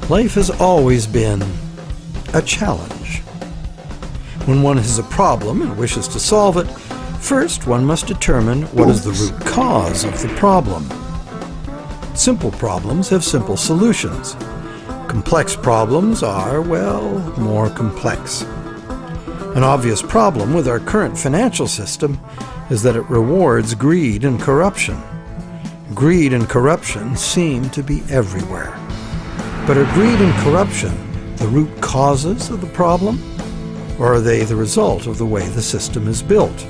Life has always been a challenge. When one has a problem and wishes to solve it, first one must determine what is the root cause of the problem. Simple problems have simple solutions. Complex problems are, well, more complex. An obvious problem with our current financial system is that it rewards greed and corruption. Greed and corruption seem to be everywhere. But are greed and corruption the root causes of the problem, or are they the result of the way the system is built?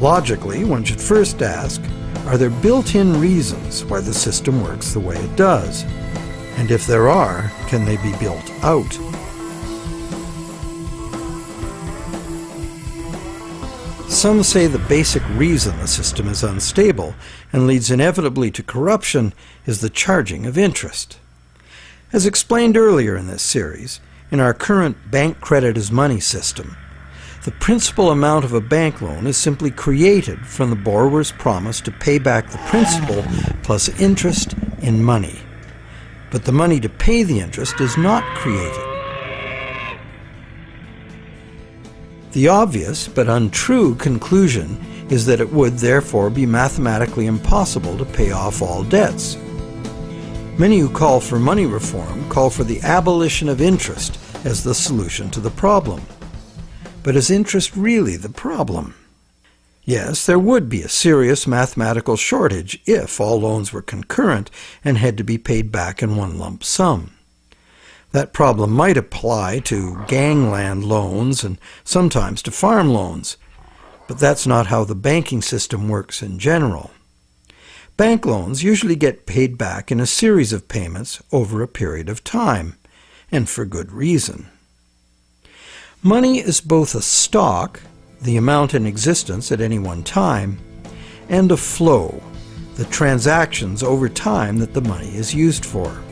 Logically, one should first ask, are there built-in reasons why the system works the way it does? And if there are, can they be built out? Some say the basic reason the system is unstable and leads inevitably to corruption is the charging of interest. As explained earlier in this series, in our current bank credit as money system, the principal amount of a bank loan is simply created from the borrower's promise to pay back the principal plus interest in money. But the money to pay the interest is not created. The obvious but untrue conclusion is that it would therefore be mathematically impossible to pay off all debts. Many who call for money reform call for the abolition of interest as the solution to the problem. But is interest really the problem? Yes, there would be a serious mathematical shortage if all loans were concurrent and had to be paid back in one lump sum. That problem might apply to gangland loans and sometimes to farm loans, but that's not how the banking system works in general. Bank loans usually get paid back in a series of payments over a period of time, and for good reason. Money is both a stock, the amount in existence at any one time, and a flow, the transactions over time that the money is used for.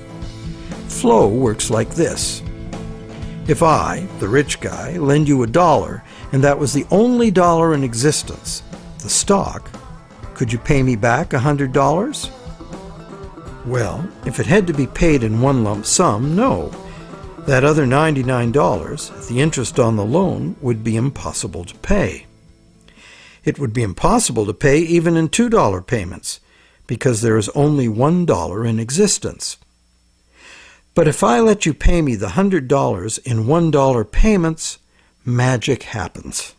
Flow works like this. If I, the rich guy, lend you $1 and that was the only dollar in existence, the stock, could you pay me back $100? Well, if it had to be paid in one lump sum, no. That other $99, the interest on the loan, would be impossible to pay. It would be impossible to pay even in $2 payments, because there is only $1 in existence. But if I let you pay me the $100 in $1 payments, magic happens.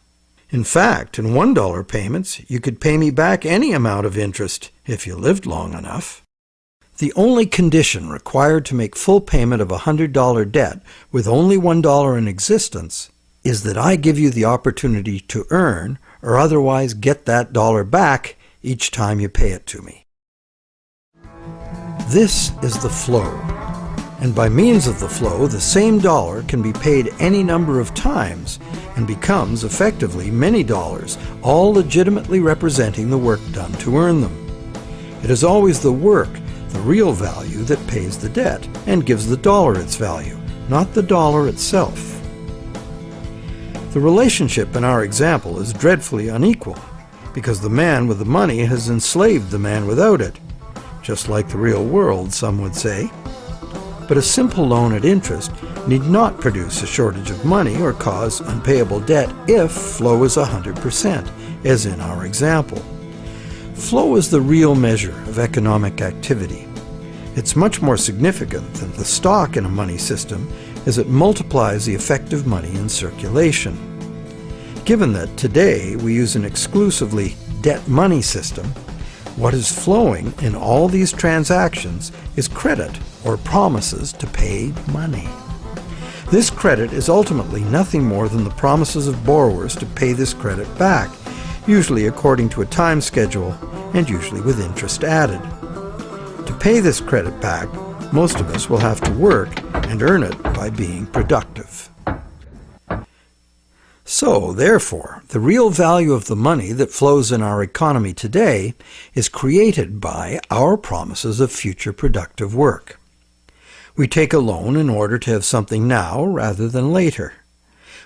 In fact, in $1 payments, you could pay me back any amount of interest if you lived long enough. The only condition required to make full payment of a $100 debt with only $1 in existence is that I give you the opportunity to earn or otherwise get that dollar back each time you pay it to me. This is the flow. And by means of the flow, the same dollar can be paid any number of times and becomes effectively many dollars, all legitimately representing the work done to earn them. It is always the work, the real value, that pays the debt and gives the dollar its value, not the dollar itself. The relationship in our example is dreadfully unequal because the man with the money has enslaved the man without it, just like the real world, some would say. But a simple loan at interest need not produce a shortage of money or cause unpayable debt if flow is 100%, as in our example. Flow is the real measure of economic activity. It's much more significant than the stock in a money system, as it multiplies the effective money in circulation. Given that today we use an exclusively debt money system, what is flowing in all these transactions is credit or promises to pay money. This credit is ultimately nothing more than the promises of borrowers to pay this credit back, usually according to a time schedule and usually with interest added. To pay this credit back, most of us will have to work and earn it by being productive. So, therefore, the real value of the money that flows in our economy today is created by our promises of future productive work. We take a loan in order to have something now rather than later.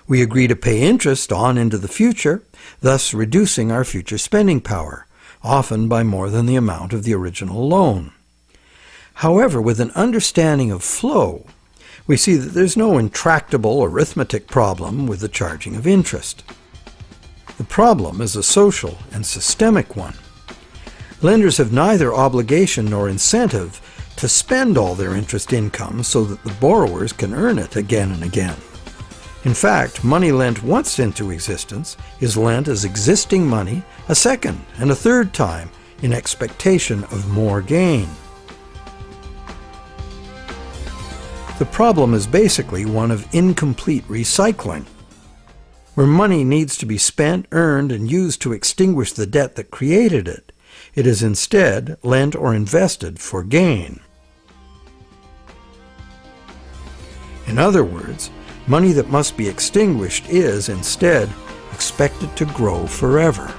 We agree to pay interest on into the future, thus reducing our future spending power, often by more than the amount of the original loan. However, with an understanding of flow, we see that there's no intractable arithmetic problem with the charging of interest. The problem is a social and systemic one. Lenders have neither obligation nor incentive to spend all their interest income so that the borrowers can earn it again and again. In fact, money lent once into existence is lent as existing money a second and a third time in expectation of more gain. The problem is basically one of incomplete recycling, where money needs to be spent, earned, and used to extinguish the debt that created it. It is instead lent or invested for gain. In other words, money that must be extinguished is, instead, expected to grow forever.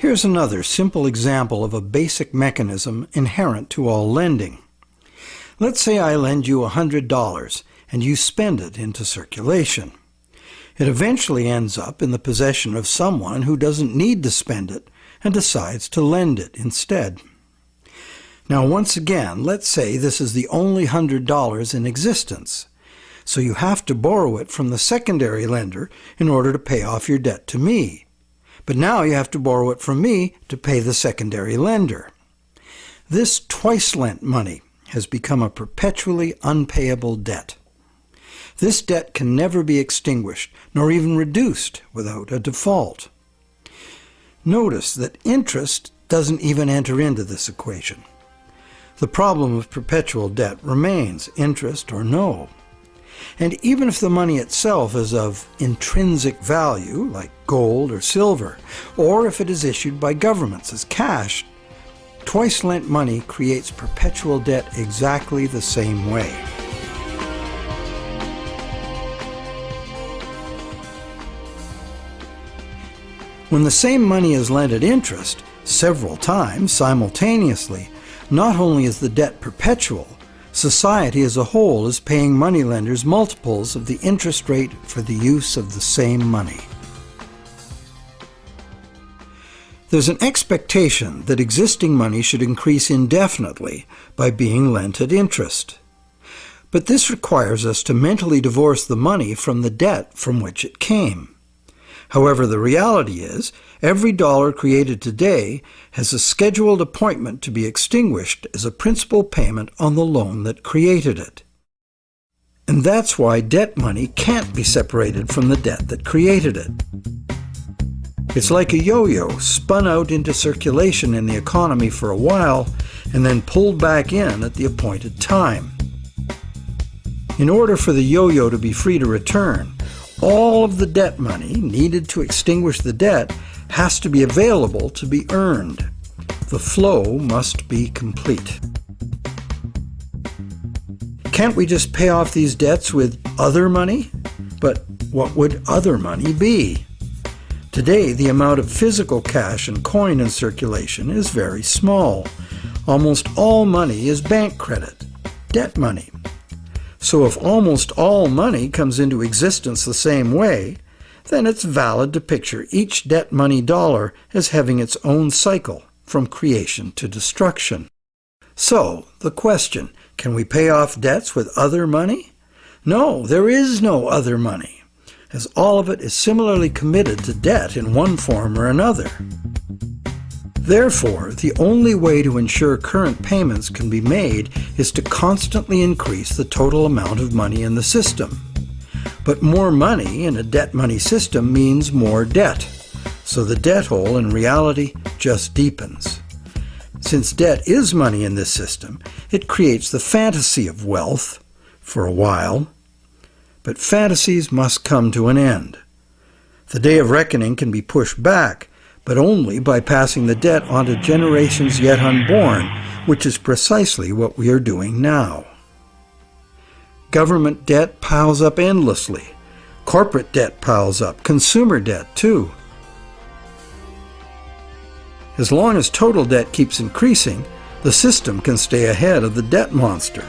Here's another simple example of a basic mechanism inherent to all lending. Let's say I lend you $100 and you spend it into circulation. It eventually ends up in the possession of someone who doesn't need to spend it and decides to lend it instead. Now once again, let's say this is the only $100 in existence, so you have to borrow it from the secondary lender in order to pay off your debt to me. But now you have to borrow it from me to pay the secondary lender. This twice-lent money has become a perpetually unpayable debt. This debt can never be extinguished, nor even reduced without a default. Notice that interest doesn't even enter into this equation. The problem of perpetual debt remains, interest or no. And even if the money itself is of intrinsic value, like gold or silver, or if it is issued by governments as cash, twice-lent money creates perpetual debt exactly the same way. When the same money is lent at interest, several times simultaneously, not only is the debt perpetual, society as a whole is paying moneylenders multiples of the interest rate for the use of the same money. There's an expectation that existing money should increase indefinitely by being lent at interest. But this requires us to mentally divorce the money from the debt from which it came. However, the reality is, every dollar created today has a scheduled appointment to be extinguished as a principal payment on the loan that created it. And that's why debt money can't be separated from the debt that created it. It's like a yo-yo spun out into circulation in the economy for a while and then pulled back in at the appointed time. In order for the yo-yo to be free to return, all of the debt money needed to extinguish the debt has to be available to be earned. The flow must be complete. Can't we just pay off these debts with other money? But what would other money be? Today, the amount of physical cash and coin in circulation is very small. Almost all money is bank credit, debt money. So if almost all money comes into existence the same way, then it's valid to picture each debt money dollar as having its own cycle from creation to destruction. So, the question, can we pay off debts with other money? No, there is no other money, as all of it is similarly committed to debt in one form or another. Therefore, the only way to ensure current payments can be made is to constantly increase the total amount of money in the system. But more money in a debt money system means more debt, so the debt hole in reality just deepens. Since debt is money in this system, it creates the fantasy of wealth for a while, but fantasies must come to an end. The day of reckoning can be pushed back, but only by passing the debt on to generations yet unborn, which is precisely what we are doing now. Government debt piles up endlessly. Corporate debt piles up, consumer debt too. As long as total debt keeps increasing, the system can stay ahead of the debt monster.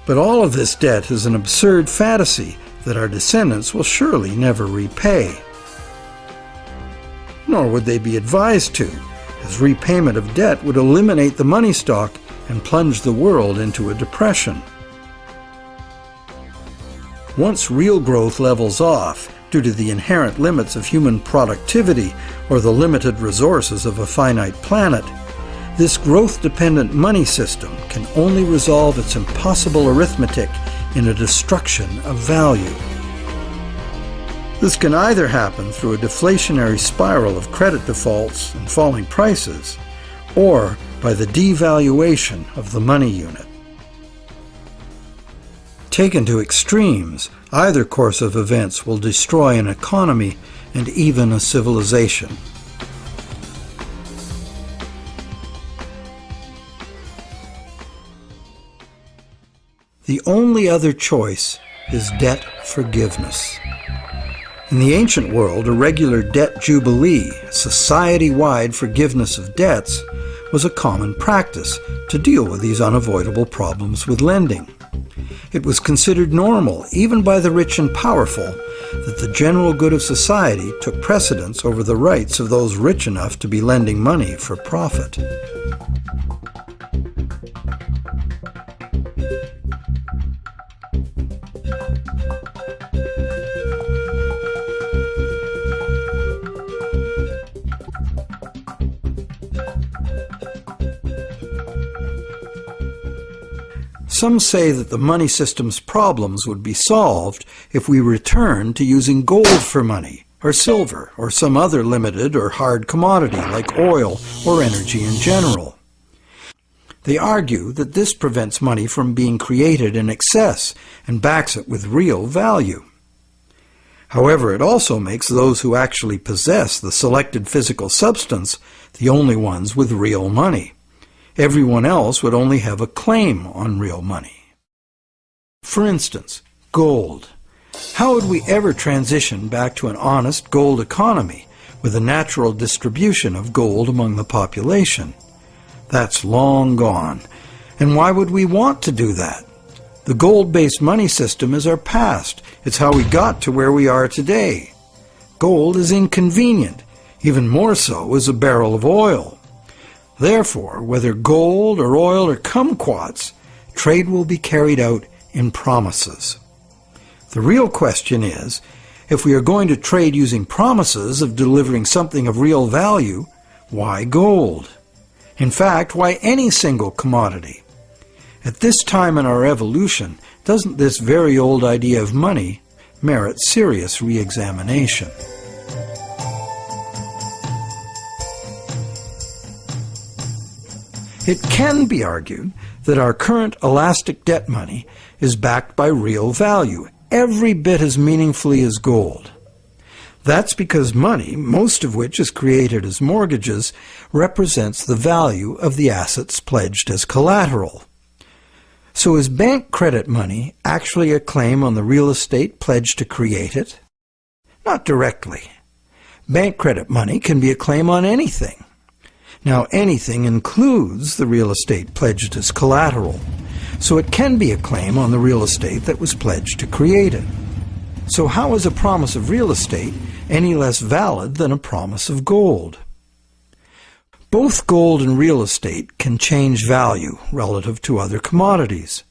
But all of this debt is an absurd fantasy that our descendants will surely never repay. Nor would they be advised to, as repayment of debt would eliminate the money stock and plunge the world into a depression. Once real growth levels off due to the inherent limits of human productivity or the limited resources of a finite planet, this growth-dependent money system can only resolve its impossible arithmetic in a destruction of value. This can either happen through a deflationary spiral of credit defaults and falling prices, or by the devaluation of the money unit. Taken to extremes, either course of events will destroy an economy and even a civilization. The only other choice is debt forgiveness. In the ancient world, a regular debt jubilee, society-wide forgiveness of debts, was a common practice to deal with these unavoidable problems with lending. It was considered normal, even by the rich and powerful, that the general good of society took precedence over the rights of those rich enough to be lending money for profit. Some say that the money system's problems would be solved if we returned to using gold for money, or silver, or some other limited or hard commodity like oil or energy in general. They argue that this prevents money from being created in excess and backs it with real value. However, it also makes those who actually possess the selected physical substance the only ones with real money. Everyone else would only have a claim on real money. For instance, gold. How would we ever transition back to an honest gold economy with a natural distribution of gold among the population? That's long gone. And why would we want to do that? The gold-based money system is our past. It's how we got to where we are today. Gold is inconvenient. Even more so is a barrel of oil. Therefore, whether gold or oil or kumquats, trade will be carried out in promises. The real question is, if we are going to trade using promises of delivering something of real value, why gold? In fact, why any single commodity? At this time in our evolution, doesn't this very old idea of money merit serious re-examination? It can be argued that our current elastic debt money is backed by real value, every bit as meaningfully as gold. That's because money, most of which is created as mortgages, represents the value of the assets pledged as collateral. So is bank credit money actually a claim on the real estate pledged to create it? Not directly. Bank credit money can be a claim on anything. Now, anything includes the real estate pledged as collateral, so it can be a claim on the real estate that was pledged to create it. So how is a promise of real estate any less valid than a promise of gold? Both gold and real estate can change value relative to other commodities.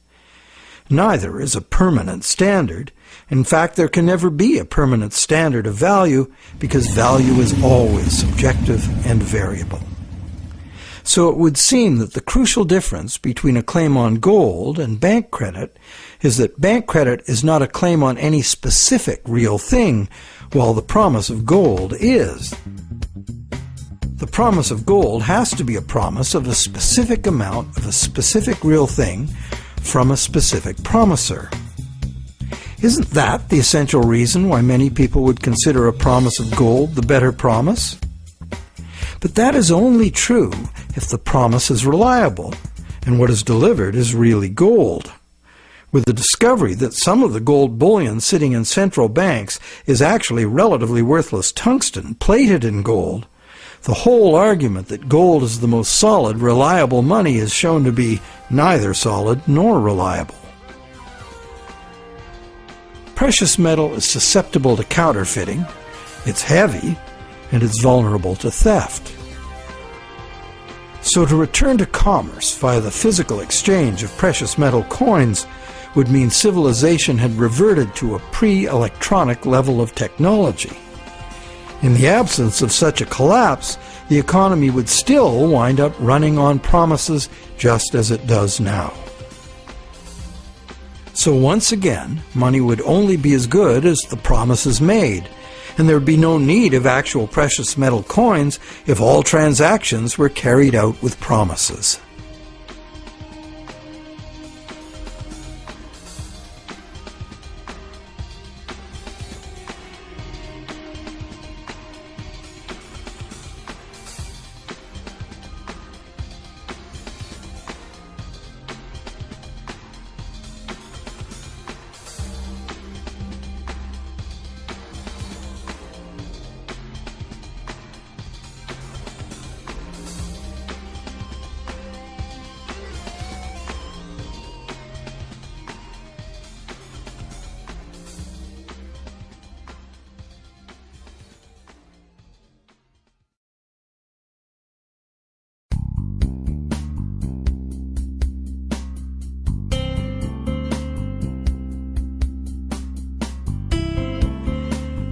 Neither is a permanent standard. In fact, there can never be a permanent standard of value because value is always subjective and variable. So it would seem that the crucial difference between a claim on gold and bank credit is that bank credit is not a claim on any specific real thing, while the promise of gold is. The promise of gold has to be a promise of a specific amount of a specific real thing from a specific promiser. Isn't that the essential reason why many people would consider a promise of gold the better promise? But that is only true if the promise is reliable and what is delivered is really gold. with the discovery that some of the gold bullion sitting in central banks is actually relatively worthless tungsten plated in gold, the whole argument that gold is the most solid, reliable money is shown to be neither solid nor reliable. Precious metal is susceptible to counterfeiting, it's heavy, and it's vulnerable to theft. So to return to commerce via the physical exchange of precious metal coins would mean civilization had reverted to a pre-electronic level of technology. In the absence of such a collapse, the economy would still wind up running on promises just as it does now. So once again, money would only be as good as the promises made, and there would be no need of actual precious metal coins if all transactions were carried out with promises.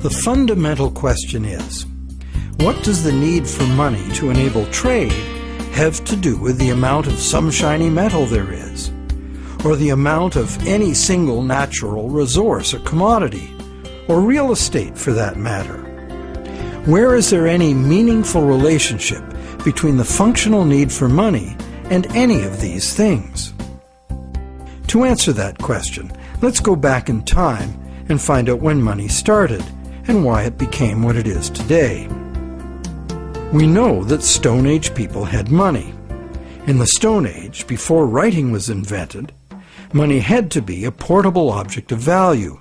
The fundamental question is, what does the need for money to enable trade have to do with the amount of some shiny metal there is, or the amount of any single natural resource or commodity, or real estate for that matter? Where is there any meaningful relationship between the functional need for money and any of these things? To answer that question, let's go back in time and find out when money started and why it became what it is today. We know that Stone Age people had money. In the Stone Age, before writing was invented, money had to be a portable object of value,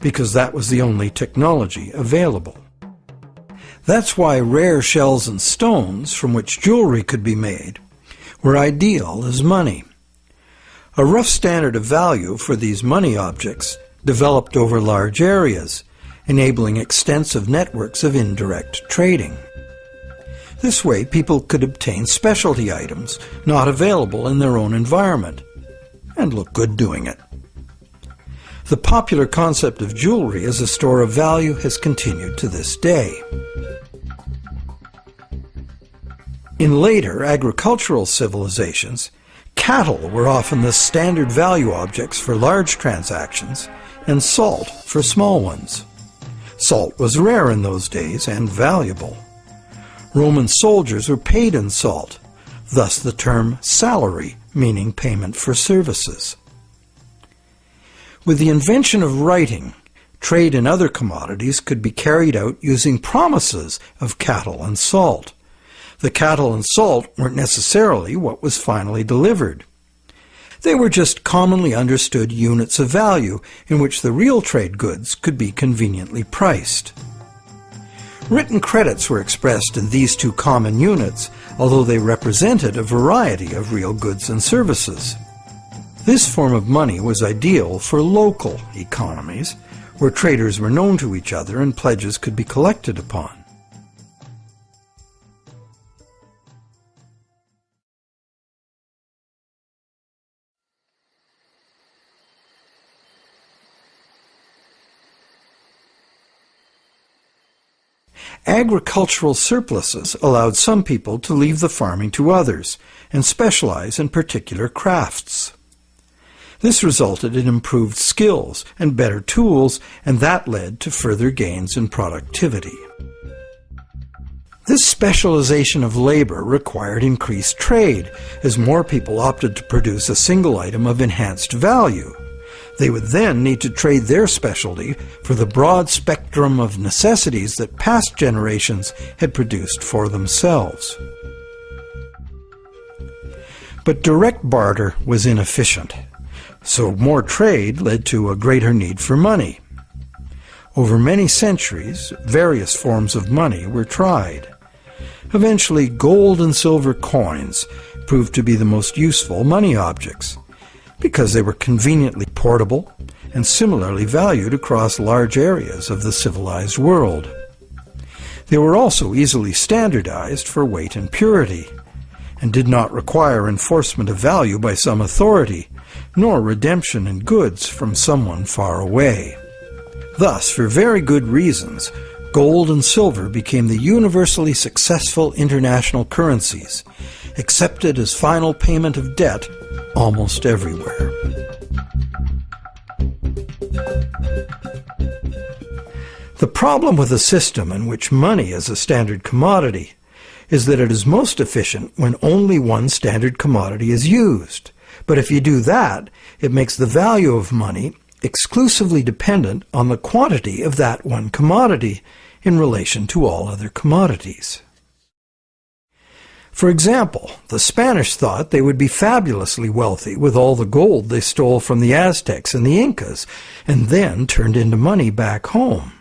because that was the only technology available. That's why rare shells and stones, from which jewelry could be made, were ideal as money. A rough standard of value for these money objects developed over large areas, enabling extensive networks of indirect trading. This way, people could obtain specialty items not available in their own environment, and look good doing it. The popular concept of jewelry as a store of value has continued to this day. In later agricultural civilizations, cattle were often the standard value objects for large transactions, and salt for small ones. Salt was rare in those days and valuable. Roman soldiers were paid in salt, thus the term salary, meaning payment for services. With the invention of writing, trade in other commodities could be carried out using promises of cattle and salt. The cattle and salt weren't necessarily what was finally delivered. They were just commonly understood units of value in which the real trade goods could be conveniently priced. Written credits were expressed in these two common units, although they represented a variety of real goods and services. This form of money was ideal for local economies, where traders were known to each other and pledges could be collected upon. Agricultural surpluses allowed some people to leave the farming to others and specialize in particular crafts. This resulted in improved skills and better tools, and that led to further gains in productivity. This specialization of labor required increased trade, as more people opted to produce a single item of enhanced value. They would then need to trade their specialty for the broad spectrum of necessities that past generations had produced for themselves. But direct barter was inefficient. So more trade led to a greater need for money. Over many centuries, various forms of money were tried. Eventually, gold and silver coins proved to be the most useful money objects because they were conveniently portable and similarly valued across large areas of the civilized world. They were also easily standardized for weight and purity, and did not require enforcement of value by some authority, nor redemption in goods from someone far away. Thus, for very good reasons, gold and silver became the universally successful international currencies, accepted as final payment of debt almost everywhere. The problem with a system in which money is a standard commodity is that it is most efficient when only one standard commodity is used. But if you do that, it makes the value of money exclusively dependent on the quantity of that one commodity in relation to all other commodities. For example, the Spanish thought they would be fabulously wealthy with all the gold they stole from the Aztecs and the Incas, and then turned into money back home.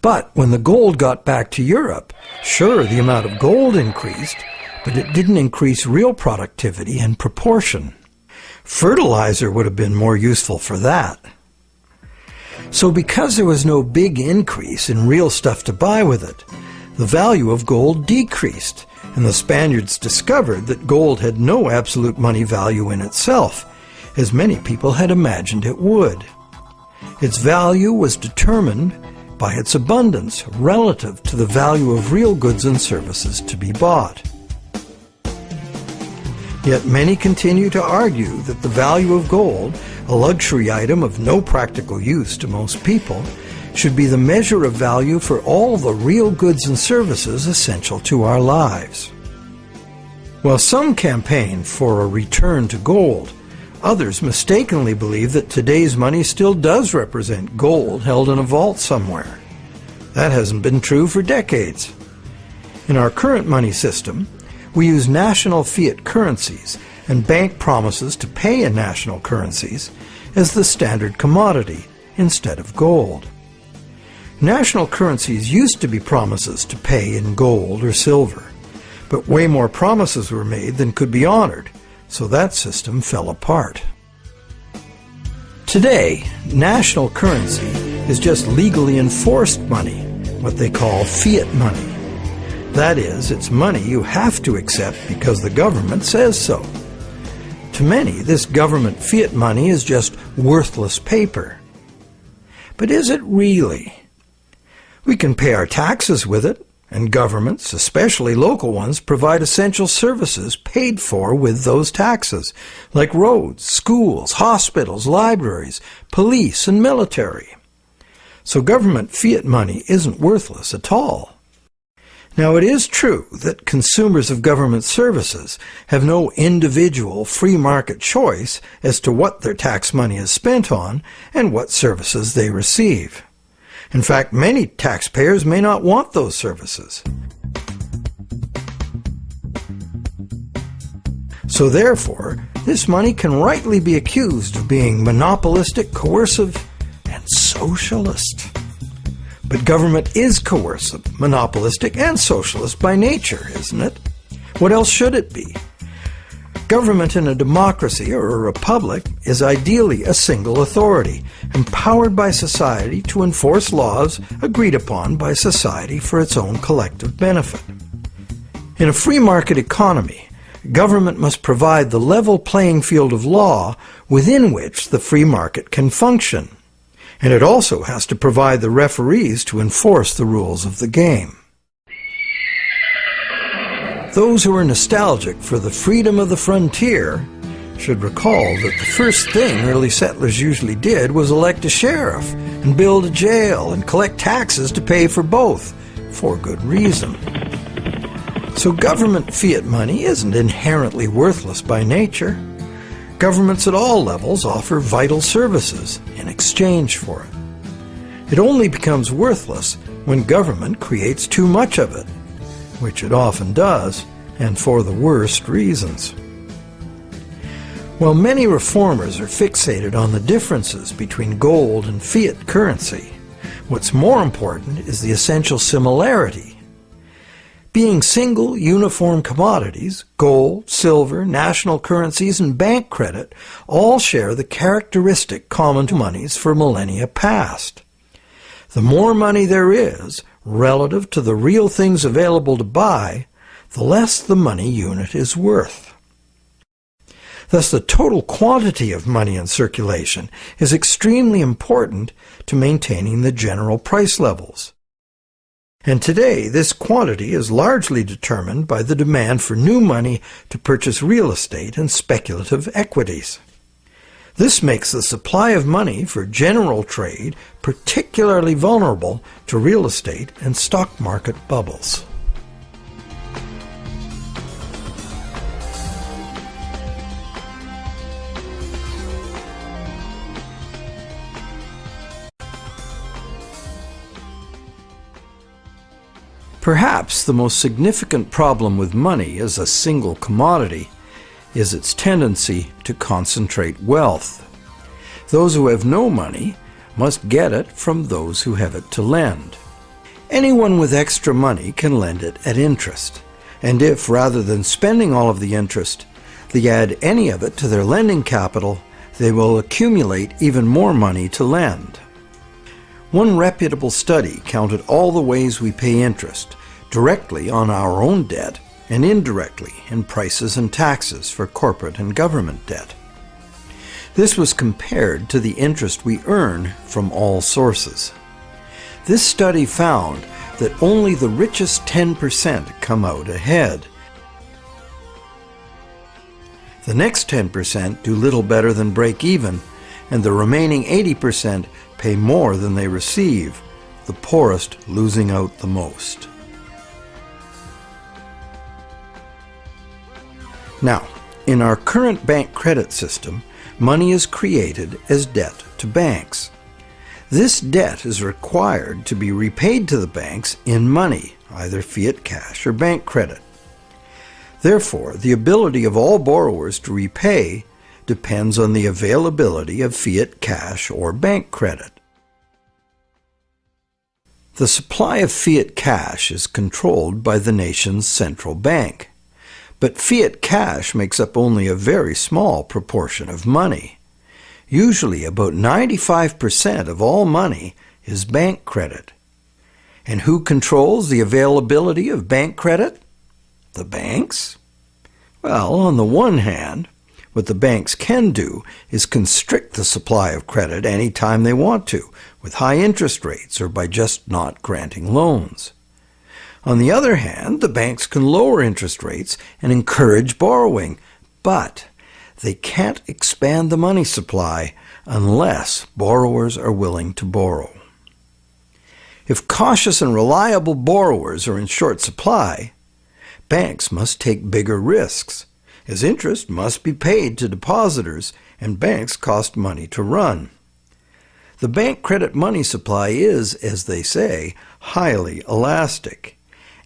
But when the gold got back to Europe, sure, the amount of gold increased, but it didn't increase real productivity in proportion. Fertilizer would have been more useful for that. So because there was no big increase in real stuff to buy with it, the value of gold decreased, and the Spaniards discovered that gold had no absolute money value in itself, as many people had imagined it would. Its value was determined by its abundance relative to the value of real goods and services to be bought. Yet many continue to argue that the value of gold, a luxury item of no practical use to most people, should be the measure of value for all the real goods and services essential to our lives. While some campaign for a return to gold, others mistakenly believe that today's money still does represent gold held in a vault somewhere. That hasn't been true for decades. In our current money system, we use national fiat currencies and bank promises to pay in national currencies as the standard commodity instead of gold. National currencies used to be promises to pay in gold or silver, but way more promises were made than could be honored, so that system fell apart. Today, national currency is just legally enforced money, what they call fiat money. That is, it's money you have to accept because the government says so. To many, this government fiat money is just worthless paper. But is it really? We can pay our taxes with it, and governments, especially local ones, provide essential services paid for with those taxes, like roads, schools, hospitals, libraries, police, and military. So government fiat money isn't worthless at all. Now, it is true that consumers of government services have no individual free market choice as to what their tax money is spent on and what services they receive. In fact, many taxpayers may not want those services. So therefore, this money can rightly be accused of being monopolistic, coercive, and socialist. But government is coercive, monopolistic, and socialist by nature, isn't it? What else should it be? Government in a democracy or a republic is ideally a single authority, empowered by society to enforce laws agreed upon by society for its own collective benefit. In a free market economy, government must provide the level playing field of law within which the free market can function. And it also has to provide the referees to enforce the rules of the game. Those who are nostalgic for the freedom of the frontier should recall that the first thing early settlers usually did was elect a sheriff and build a jail and collect taxes to pay for both, for good reason. So government fiat money isn't inherently worthless by nature. Governments at all levels offer vital services in exchange for it. It only becomes worthless when government creates too much of it, which it often does, and for the worst reasons. While many reformers are fixated on the differences between gold and fiat currency, what's more important is the essential similarity. Being single, uniform commodities, gold, silver, national currencies, and bank credit all share the characteristic common to monies for millennia past. The more money there is, relative to the real things available to buy, the less the money unit is worth. Thus, the total quantity of money in circulation is extremely important to maintaining the general price levels. And today, this quantity is largely determined by the demand for new money to purchase real estate and speculative equities. This makes the supply of money for general trade particularly vulnerable to real estate and stock market bubbles. Perhaps the most significant problem with money as a single commodity is its tendency to concentrate wealth. Those who have no money must get it from those who have it to lend. Anyone with extra money can lend it at interest, and if, rather than spending all of the interest, they add any of it to their lending capital, they will accumulate even more money to lend. One reputable study counted all the ways we pay interest, directly on our own debt and indirectly in prices and taxes for corporate and government debt. This was compared to the interest we earn from all sources. This study found that only the richest 10% come out ahead. The next 10% do little better than break even, and the remaining 80% pay more than they receive, the poorest losing out the most. Now, in our current bank credit system, money is created as debt to banks. This debt is required to be repaid to the banks in money, either fiat cash or bank credit. Therefore, the ability of all borrowers to repay depends on the availability of fiat cash or bank credit. The supply of fiat cash is controlled by the nation's central bank, but fiat cash makes up only a very small proportion of money. Usually about 95% of all money is bank credit. And who controls the availability of bank credit? The banks? Well, on the one hand, what the banks can do is constrict the supply of credit any time they want to, with high interest rates or by just not granting loans. On the other hand, the banks can lower interest rates and encourage borrowing, but they can't expand the money supply unless borrowers are willing to borrow. If cautious and reliable borrowers are in short supply, banks must take bigger risks, as interest must be paid to depositors and banks cost money to run. The bank credit money supply is, as they say, highly elastic.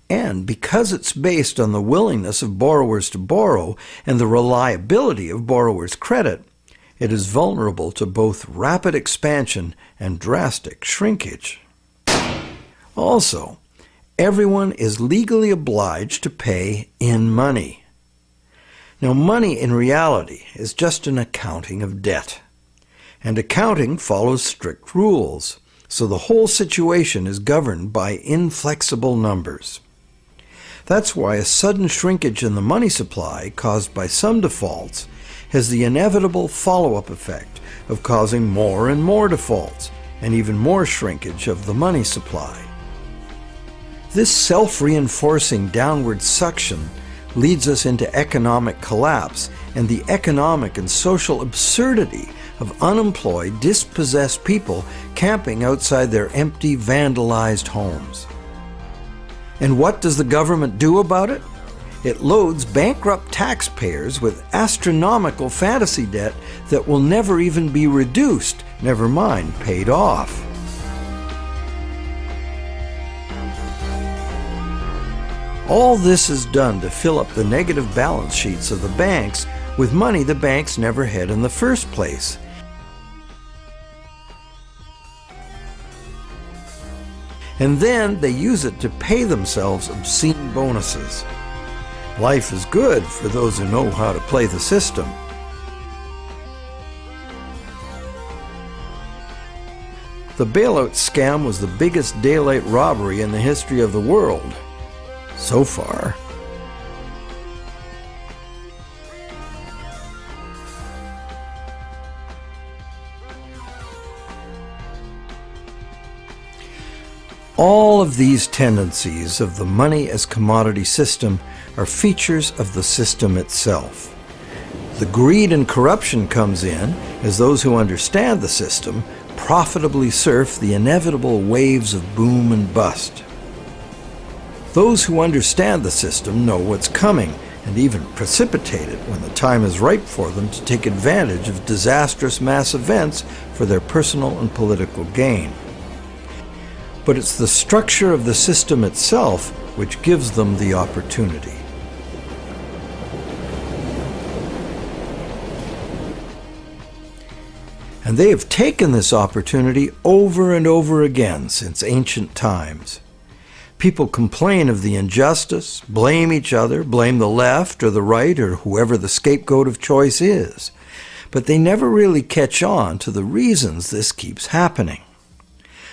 And because it's based on the willingness of borrowers to borrow and the reliability of borrowers' credit, it is vulnerable to both rapid expansion and drastic shrinkage. Also, everyone is legally obliged to pay in money. Now, money in reality is just an accounting of debt, and accounting follows strict rules, so the whole situation is governed by inflexible numbers. That's why a sudden shrinkage in the money supply caused by some defaults has the inevitable follow-up effect of causing more and more defaults and even more shrinkage of the money supply. This self-reinforcing downward suction leads us into economic collapse and the economic and social absurdity of unemployed, dispossessed people camping outside their empty, vandalized homes. And what does the government do about it? It loads bankrupt taxpayers with astronomical fantasy debt that will never even be reduced, never mind paid off. All this is done to fill up the negative balance sheets of the banks with money the banks never had in the first place. And then they use it to pay themselves obscene bonuses. Life is good for those who know how to play the system. The bailout scam was the biggest daylight robbery in the history of the world. So far. All of these tendencies of the money as commodity system are features of the system itself. The greed and corruption comes in as those who understand the system profitably surf the inevitable waves of boom and bust. Those who understand the system know what's coming and even precipitate it when the time is ripe for them to take advantage of disastrous mass events for their personal and political gain. But it's the structure of the system itself which gives them the opportunity. And they have taken this opportunity over and over again since ancient times. People complain of the injustice, blame each other, blame the left or the right or whoever the scapegoat of choice is. But they never really catch on to the reasons this keeps happening.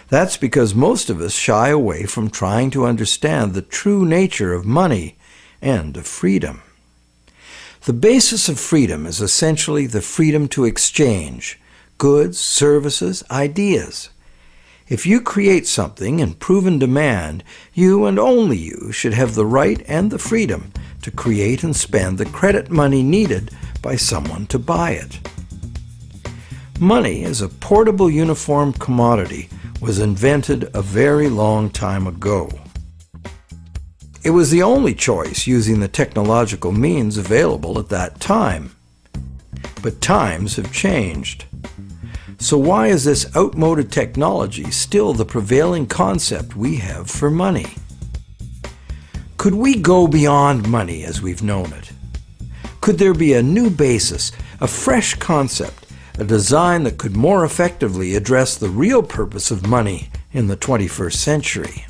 That's because most of us shy away from trying to understand the true nature of money and of freedom. The basis of freedom is essentially the freedom to exchange goods, services, ideas. If you create something in proven demand, you and only you should have the right and the freedom to create and spend the credit money needed by someone to buy it. Money as a portable uniform commodity was invented a very long time ago. It was the only choice using the technological means available at that time. But times have changed. So why is this outmoded technology still the prevailing concept we have for money? Could we go beyond money as we've known it? Could there be a new basis, a fresh concept, a design that could more effectively address the real purpose of money in the 21st century?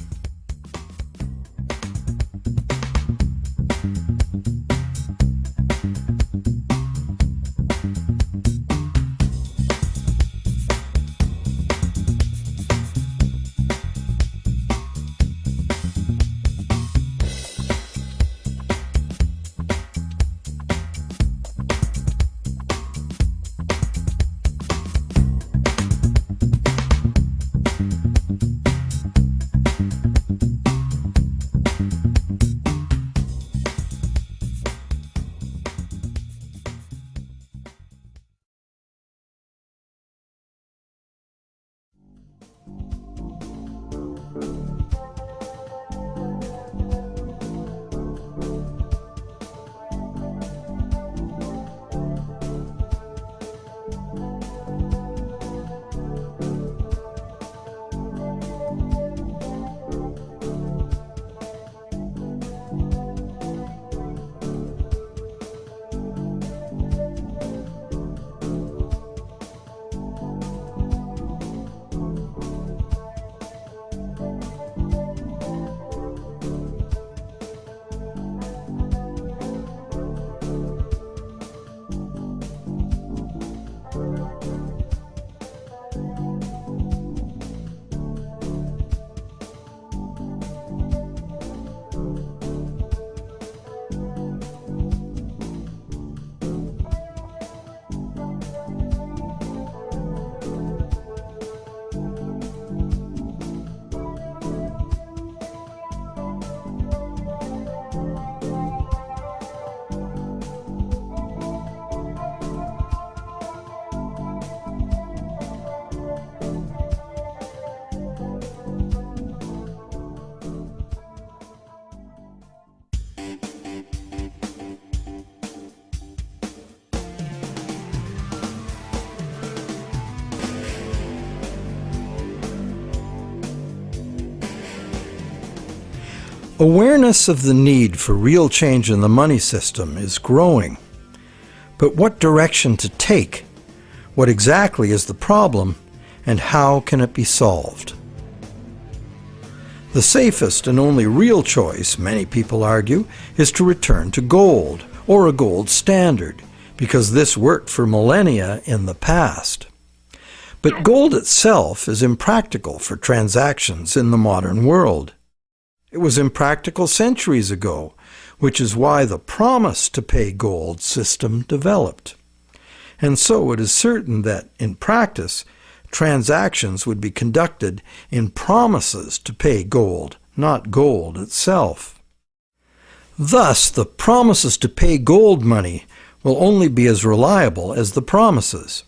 Awareness of the need for real change in the money system is growing. But what direction to take? What exactly is the problem, and how can it be solved? The safest and only real choice, many people argue, is to return to gold, or a gold standard, because this worked for millennia in the past. But gold itself is impractical for transactions in the modern world. It was impractical centuries ago, which is why the promise to pay gold system developed. And so it is certain that, in practice, transactions would be conducted in promises to pay gold, not gold itself. Thus, the promises to pay gold money will only be as reliable as the promises.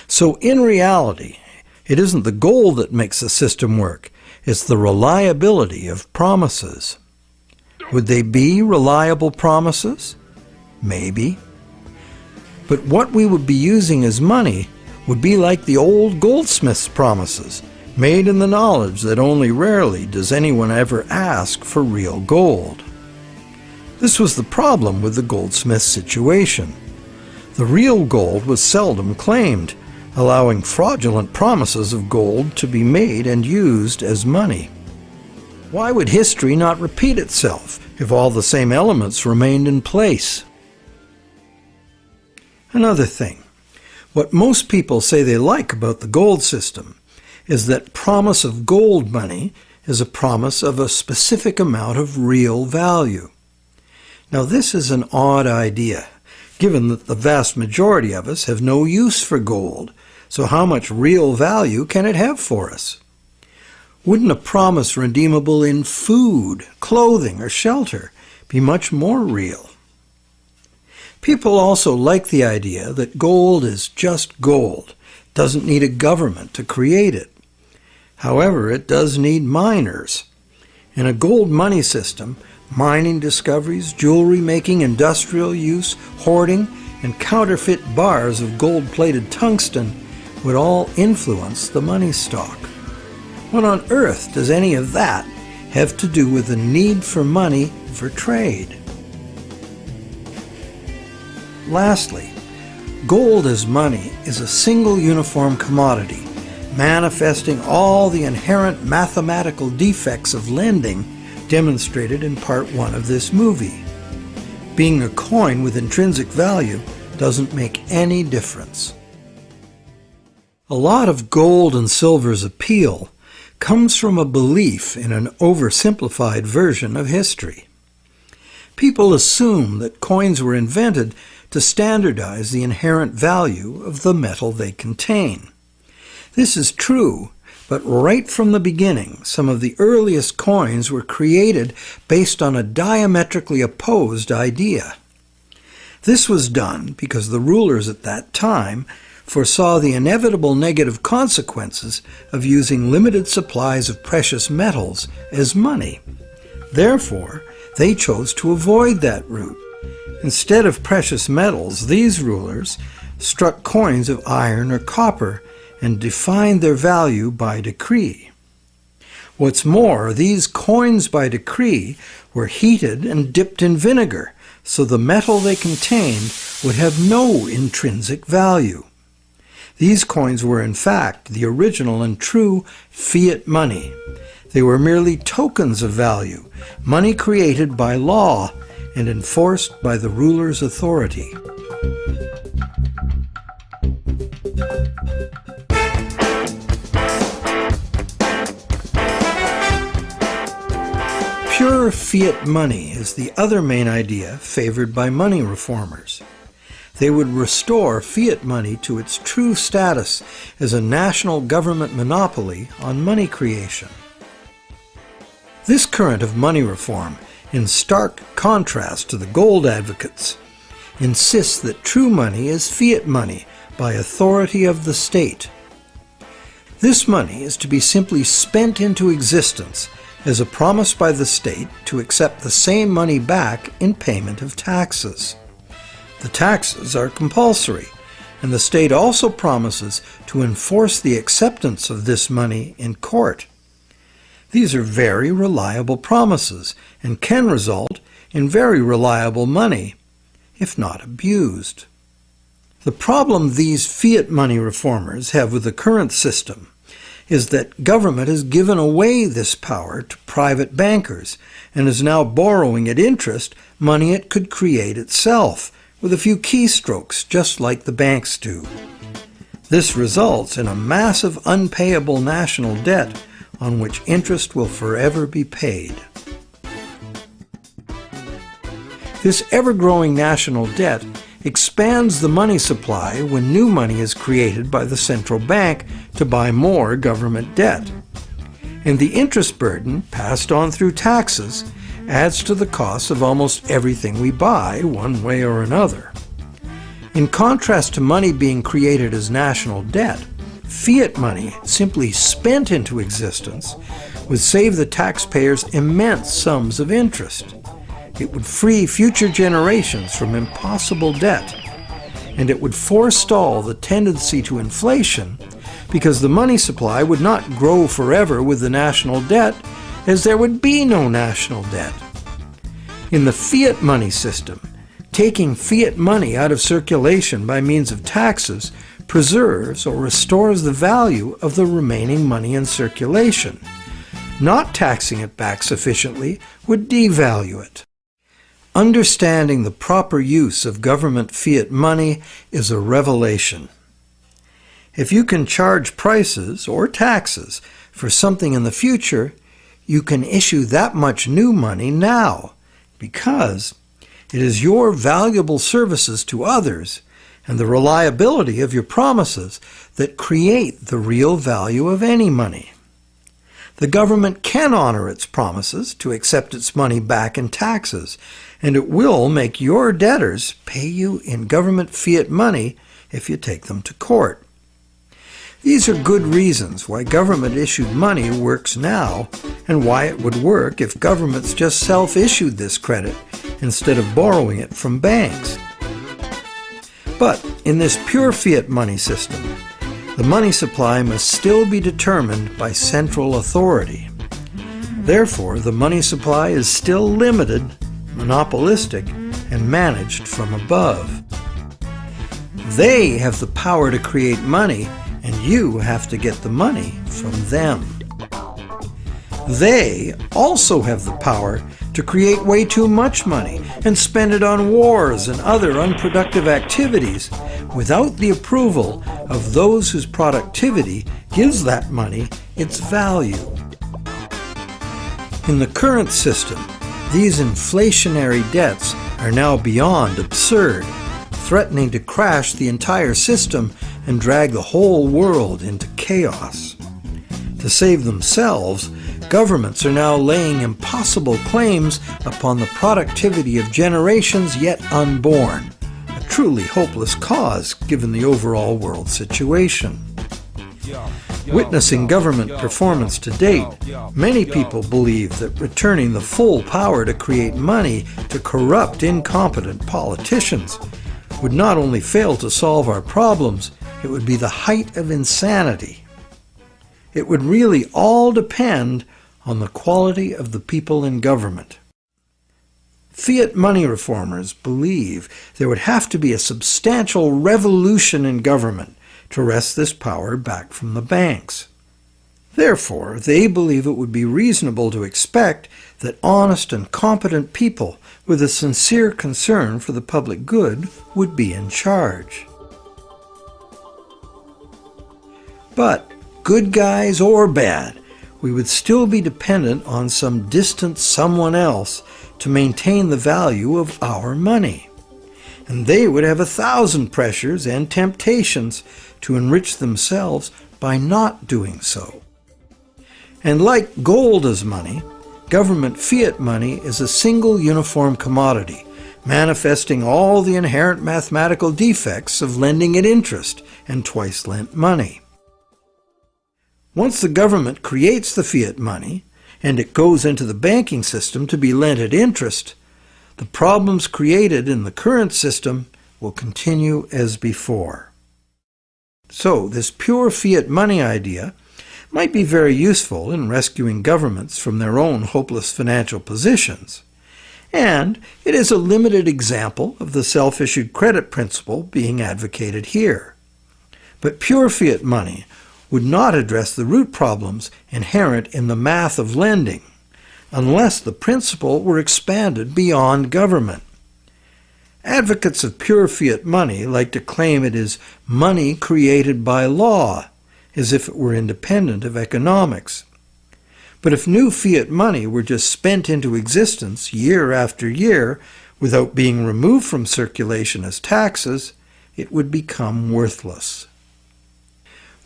So in reality, it isn't the gold that makes the system work, it's the reliability of promises. Would they be reliable promises? Maybe. But what we would be using as money would be like the old goldsmith's promises, made in the knowledge that only rarely does anyone ever ask for real gold. This was the problem with the goldsmith situation. The real gold was seldom claimed, allowing fraudulent promises of gold to be made and used as money. Why would history not repeat itself if all the same elements remained in place? Another thing, what most people say they like about the gold system is that promise of gold money is a promise of a specific amount of real value. Now this is an odd idea, given that the vast majority of us have no use for gold, so how much real value can it have for us? Wouldn't a promise redeemable in food, clothing, or shelter be much more real? People also like the idea that gold is just gold, doesn't need a government to create it. However, it does need miners. In a gold money system, mining discoveries, jewelry making, industrial use, hoarding, and counterfeit bars of gold-plated tungsten would all influence the money stock. What on earth does any of that have to do with the need for money for trade? Lastly, gold as money is a single uniform commodity, manifesting all the inherent mathematical defects of lending demonstrated in part 1 of this movie. Being a coin with intrinsic value doesn't make any difference. A lot of gold and silver's appeal comes from a belief in an oversimplified version of history. People assume that coins were invented to standardize the inherent value of the metal they contain. This is true, but right from the beginning, some of the earliest coins were created based on a diametrically opposed idea. This was done because the rulers at that time foresaw the inevitable negative consequences of using limited supplies of precious metals as money. Therefore, they chose to avoid that route. Instead of precious metals, these rulers struck coins of iron or copper and defined their value by decree. What's more, these coins by decree were heated and dipped in vinegar, so the metal they contained would have no intrinsic value. These coins were in fact the original and true fiat money. They were merely tokens of value, money created by law and enforced by the ruler's authority. Pure fiat money is the other main idea favored by money reformers. They would restore fiat money to its true status as a national government monopoly on money creation. This current of money reform, in stark contrast to the gold advocates, insists that true money is fiat money by authority of the state. This money is to be simply spent into existence as a promise by the state to accept the same money back in payment of taxes. The taxes are compulsory, and the state also promises to enforce the acceptance of this money in court. These are very reliable promises and can result in very reliable money. if not abused. The problem these fiat money reformers have with the current system is that government has given away this power to private bankers and is now borrowing at interest money it could create itself with a few keystrokes, just like the banks do. This results in a massive unpayable national debt on which interest will forever be paid. This ever-growing national debt expands the money supply when new money is created by the central bank to buy more government debt. And the interest burden, passed on through taxes, adds to the cost of almost everything we buy, one way or another. In contrast to money being created as national debt, fiat money, simply spent into existence, would save the taxpayers immense sums of interest. It would free future generations from impossible debt, and it would forestall the tendency to inflation because the money supply would not grow forever with the national debt, as there would be no national debt. In the fiat money system, taking fiat money out of circulation by means of taxes preserves or restores the value of the remaining money in circulation. Not taxing it back sufficiently would devalue it. Understanding the proper use of government fiat money is a revelation. If you can charge prices or taxes for something in the future, you can issue that much new money now, because it is your valuable services to others and the reliability of your promises that create the real value of any money. The government can honor its promises to accept its money back in taxes, and it will make your debtors pay you in government fiat money if you take them to court. These are good reasons why government-issued money works now, and why it would work if governments just self-issued this credit instead of borrowing it from banks. But in this pure fiat money system, the money supply must still be determined by central authority. Therefore, the money supply is still limited, monopolistic, and managed from above. They have the power to create money, and you have to get the money from them. They also have the power to create way too much money and spend it on wars and other unproductive activities without the approval of those whose productivity gives that money its value. In the current system, these inflationary debts are now beyond absurd, threatening to crash the entire system and drag the whole world into chaos. To save themselves, governments are now laying impossible claims upon the productivity of generations yet unborn, a truly hopeless cause given the overall world situation. Witnessing government performance to date, many people believe that returning the full power to create money to corrupt, incompetent politicians would not only fail to solve our problems, it would be the height of insanity. It would really all depend on the quality of the people in government. Fiat money reformers believe there would have to be a substantial revolution in government to wrest this power back from the banks. Therefore, they believe it would be reasonable to expect that honest and competent people with a sincere concern for the public good would be in charge. But, good guys or bad, we would still be dependent on some distant someone else to maintain the value of our money. And they would have 1,000 pressures and temptations to enrich themselves by not doing so. And like gold as money, government fiat money is a single uniform commodity, manifesting all the inherent mathematical defects of lending at interest and twice lent money. Once the government creates the fiat money, and it goes into the banking system to be lent at interest, the problems created in the current system will continue as before. So, this pure fiat money idea might be very useful in rescuing governments from their own hopeless financial positions, And it is a limited example of the self-issued credit principle being advocated here. But pure fiat money would not address the root problems inherent in the math of lending, unless the principle were expanded beyond government. Advocates of pure fiat money like to claim it is money created by law, as if it were independent of economics. But if new fiat money were just spent into existence year after year without being removed from circulation as taxes, it would become worthless.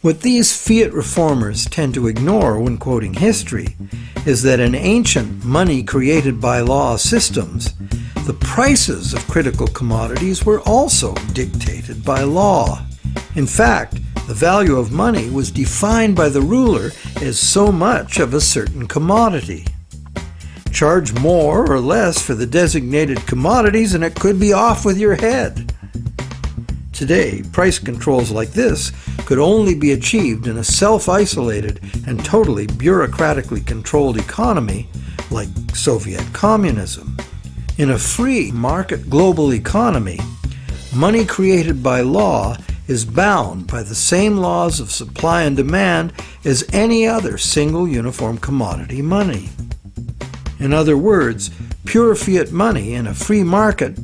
What these fiat reformers tend to ignore when quoting history is that in ancient money-created-by-law systems, the prices of critical commodities were also dictated by law. In fact, the value of money was defined by the ruler as so much of a certain commodity. Charge more or less for the designated commodities and it could be off with your head. Today, price controls like this could only be achieved in a self-isolated and totally bureaucratically controlled economy like Soviet communism. In a free market global economy, money created by law is bound by the same laws of supply and demand as any other single uniform commodity money. In other words, pure fiat money in a free market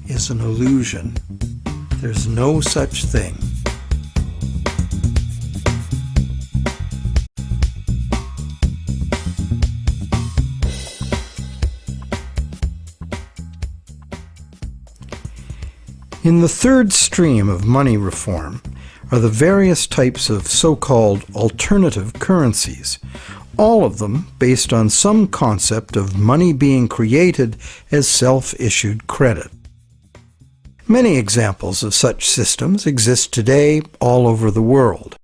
is an illusion. There's no such thing. In the third stream of money reform are the various types of so-called alternative currencies, all of them based on some concept of money being created as self-issued credit. Many examples of such systems exist today all over the world.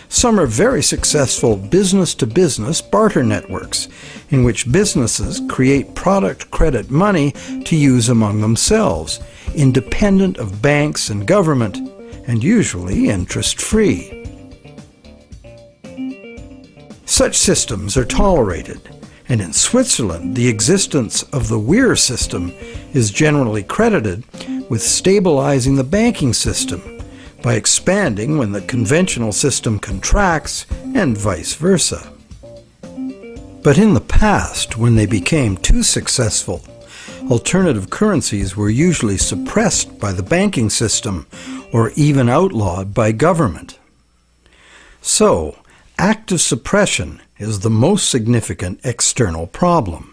Some are very successful business-to-business barter networks, in which businesses create product credit money to use among themselves, independent of banks and government, and usually interest-free. Such systems are tolerated, and in Switzerland the existence of the Weir system is generally credited with stabilizing the banking system by expanding when the conventional system contracts and vice versa. But in the past, when they became too successful, alternative currencies were usually suppressed by the banking system or even outlawed by government. So, active suppression is the most significant external problem.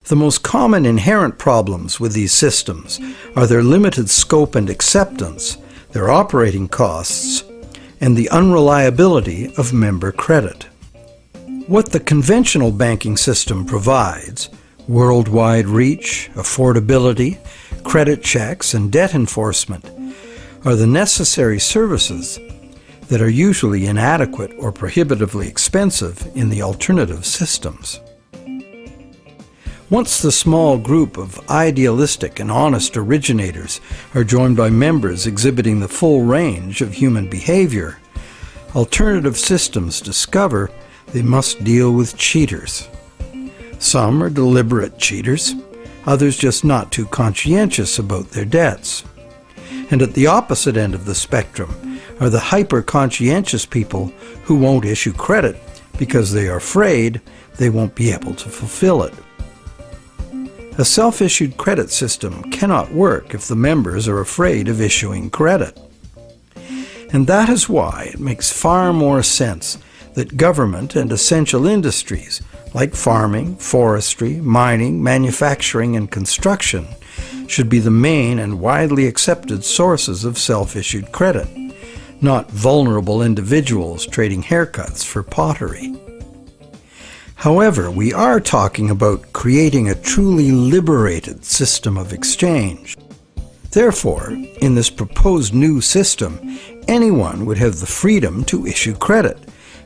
The most common inherent problems with these systems are their limited scope and acceptance, their operating costs, and the unreliability of member credit. What the conventional banking system provides, worldwide reach, affordability, credit checks, and debt enforcement, are the necessary services that are usually inadequate or prohibitively expensive in the alternative systems. Once the small group of idealistic and honest originators are joined by members exhibiting the full range of human behavior, alternative systems discover they must deal with cheaters. Some are deliberate cheaters, others just not too conscientious about their debts. And at the opposite end of the spectrum are the hyper-conscientious people who won't issue credit because they are afraid they won't be able to fulfill it. A self-issued credit system cannot work if the members are afraid of issuing credit. And that is why it makes far more sense that government and essential industries like farming, forestry, mining, manufacturing, and construction should be the main and widely accepted sources of self-issued credit, not vulnerable individuals trading haircuts for pottery. However, we are talking about creating a truly liberated system of exchange. Therefore, in this proposed new system, anyone would have the freedom to issue credit,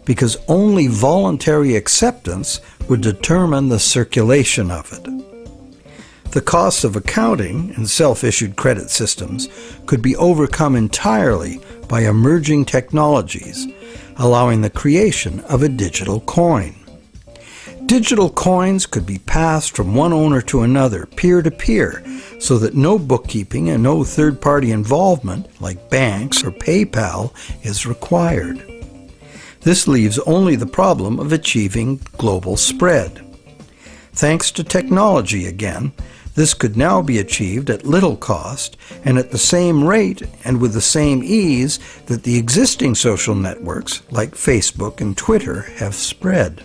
because only voluntary acceptance would determine the circulation of it. The costs of accounting in self-issued credit systems could be overcome entirely by emerging technologies, allowing the creation of a digital coin. Digital coins could be passed from one owner to another, peer-to-peer, so that no bookkeeping and no third-party involvement, like banks or PayPal, is required. This leaves only the problem of achieving global spread. Thanks to technology again, this could now be achieved at little cost and at the same rate and with the same ease that the existing social networks like Facebook and Twitter have spread.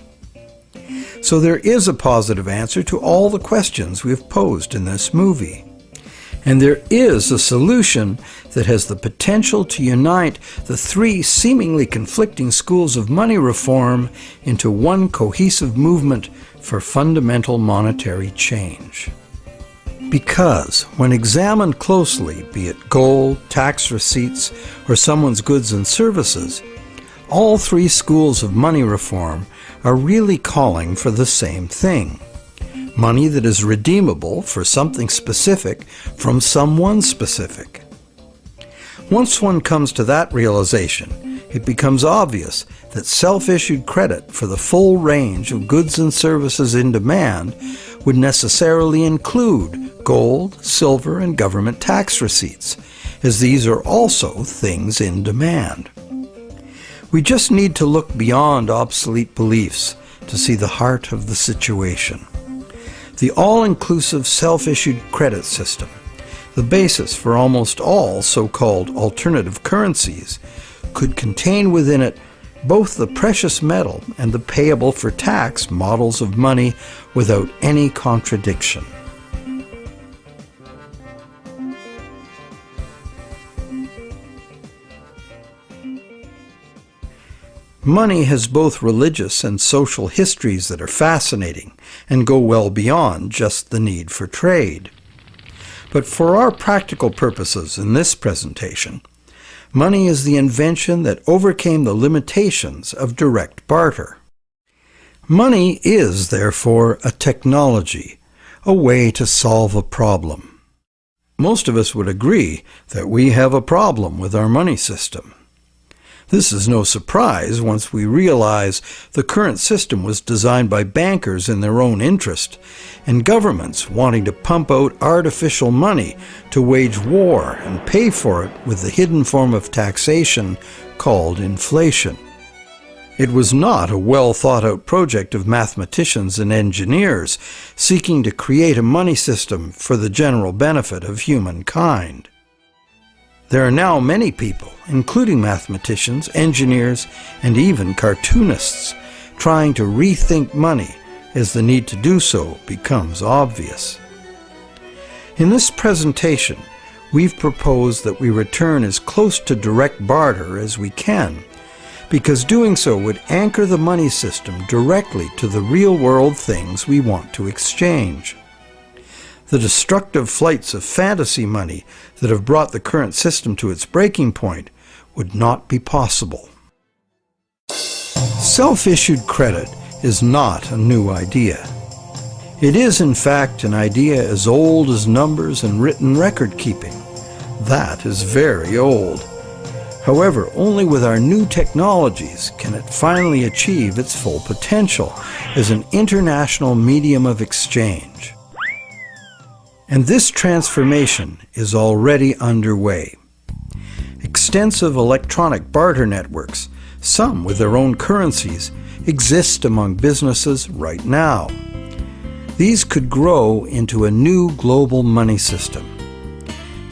So there is a positive answer to all the questions we've posed in this movie. And there is a solution that has the potential to unite the three seemingly conflicting schools of money reform into one cohesive movement for fundamental monetary change. Because, when examined closely, be it gold, tax receipts, or someone's goods and services, all three schools of money reform are really calling for the same thing. Money that is redeemable for something specific from someone specific. Once one comes to that realization, it becomes obvious that self-issued credit for the full range of goods and services in demand would necessarily include gold, silver, and government tax receipts, as these are also things in demand. We just need to look beyond obsolete beliefs to see the heart of the situation. The all-inclusive self-issued credit system, the basis for almost all so-called alternative currencies, could contain within it both the precious metal and the payable for tax models of money without any contradiction. Money has both religious and social histories that are fascinating and go well beyond just the need for trade. But for our practical purposes in this presentation, money is the invention that overcame the limitations of direct barter. Money is, therefore, a technology, a way to solve a problem. Most of us would agree that we have a problem with our money system. This is no surprise once we realize the current system was designed by bankers in their own interest, and governments wanting to pump out artificial money to wage war and pay for it with the hidden form of taxation called inflation. It was not a well-thought-out project of mathematicians and engineers seeking to create a money system for the general benefit of humankind. There are now many people, including mathematicians, engineers, and even cartoonists, trying to rethink money as the need to do so becomes obvious. In this presentation, we've proposed that we return as close to direct barter as we can, because doing so would anchor the money system directly to the real-world things we want to exchange. The destructive flights of fantasy money that have brought the current system to its breaking point would not be possible. Self-issued credit is not a new idea. It is, in fact, an idea as old as numbers and written record keeping. That is very old. However, only with our new technologies can it finally achieve its full potential as an international medium of exchange. And this transformation is already underway. Extensive electronic barter networks, some with their own currencies, exist among businesses right now. These could grow into a new global money system.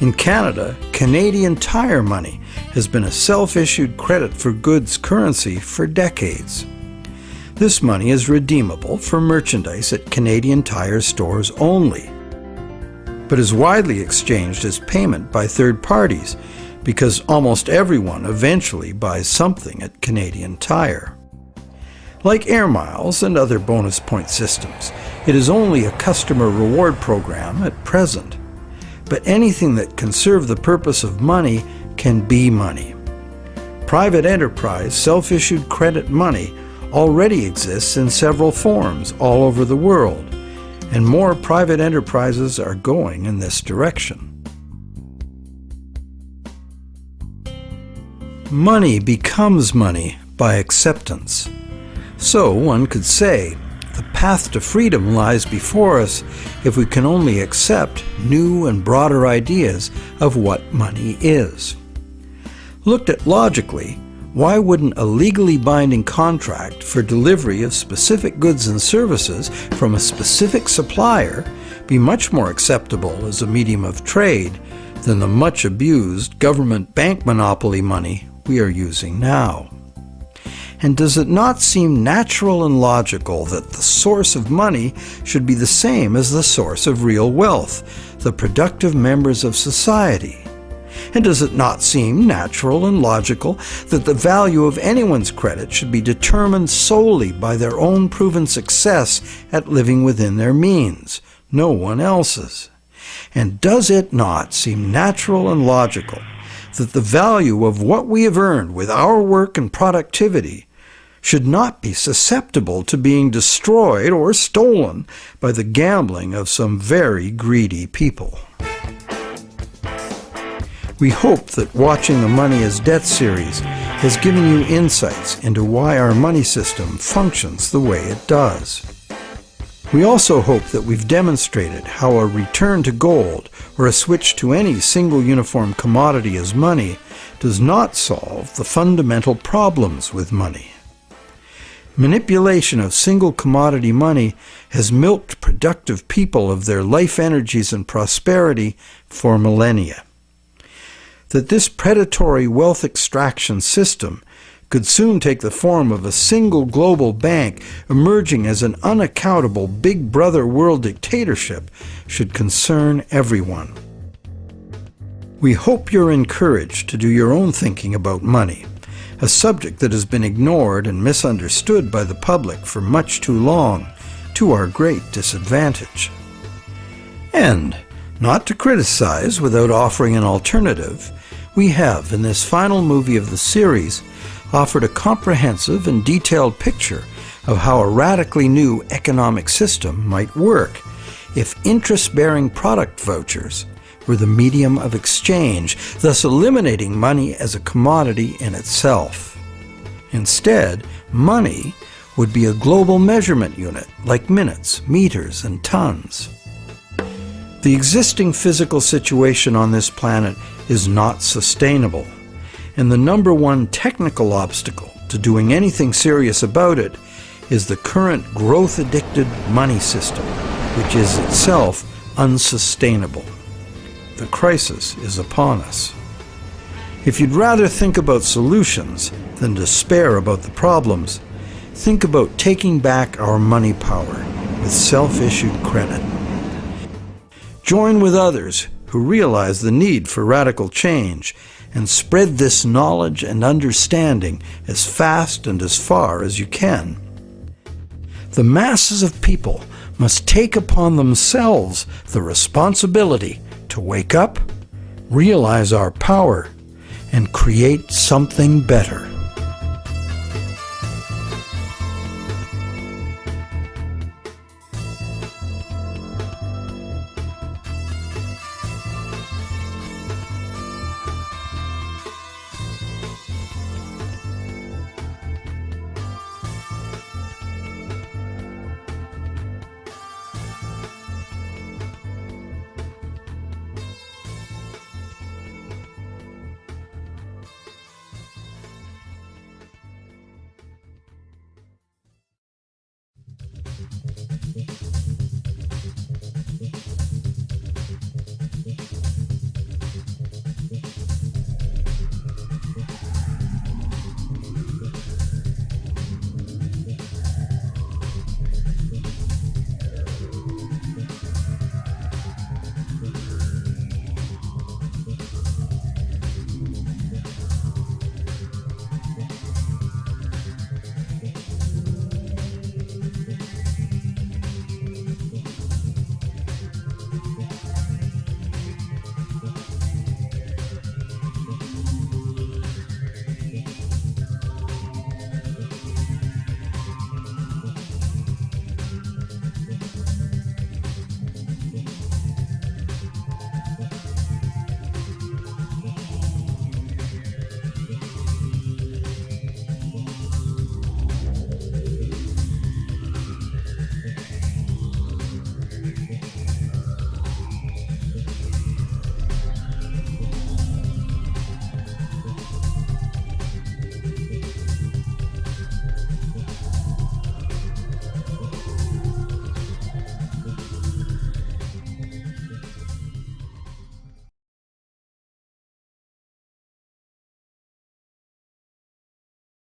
In Canada, Canadian Tire money has been a self-issued credit for goods currency for decades. This money is redeemable for merchandise at Canadian Tire stores only, but is widely exchanged as payment by third parties because almost everyone eventually buys something at Canadian Tire. Like air miles and other bonus point systems, it is only a customer reward program at present. But anything that can serve the purpose of money can be money. Private enterprise self-issued credit money already exists in several forms all over the world, and more private enterprises are going in this direction. Money becomes money by acceptance. So one could say the path to freedom lies before us if we can only accept new and broader ideas of what money is. Looked at logically, why wouldn't a legally binding contract for delivery of specific goods and services from a specific supplier be much more acceptable as a medium of trade than the much abused government bank monopoly money we are using now? And does it not seem natural and logical that the source of money should be the same as the source of real wealth, the productive members of society? And does it not seem natural and logical that the value of anyone's credit should be determined solely by their own proven success at living within their means, no one else's? And does it not seem natural and logical that the value of what we have earned with our work and productivity should not be susceptible to being destroyed or stolen by the gambling of some very greedy people? We hope that watching the Money is Debt series has given you insights into why our money system functions the way it does. We also hope that we've demonstrated how a return to gold or a switch to any single uniform commodity as money does not solve the fundamental problems with money. Manipulation of single commodity money has milked productive people of their life energies and prosperity for millennia. That this predatory wealth extraction system could soon take the form of a single global bank emerging as an unaccountable big brother world dictatorship should concern everyone. We hope you're encouraged to do your own thinking about money, a subject that has been ignored and misunderstood by the public for much too long, to our great disadvantage. And, not to criticize without offering an alternative, we have, in this final movie of the series, offered a comprehensive and detailed picture of how a radically new economic system might work if interest-bearing product vouchers were the medium of exchange, thus eliminating money as a commodity in itself. Instead, money would be a global measurement unit like minutes, meters, and tons. The existing physical situation on this planet is not sustainable, and the number one technical obstacle to doing anything serious about it is the current growth-addicted money system, which is itself unsustainable. The crisis is upon us. If you'd rather think about solutions than despair about the problems, think about taking back our money power with self-issued credit. Join with others who realize the need for radical change and spread this knowledge and understanding as fast and as far as you can. The masses of people must take upon themselves the responsibility to wake up, realize our power, and create something better.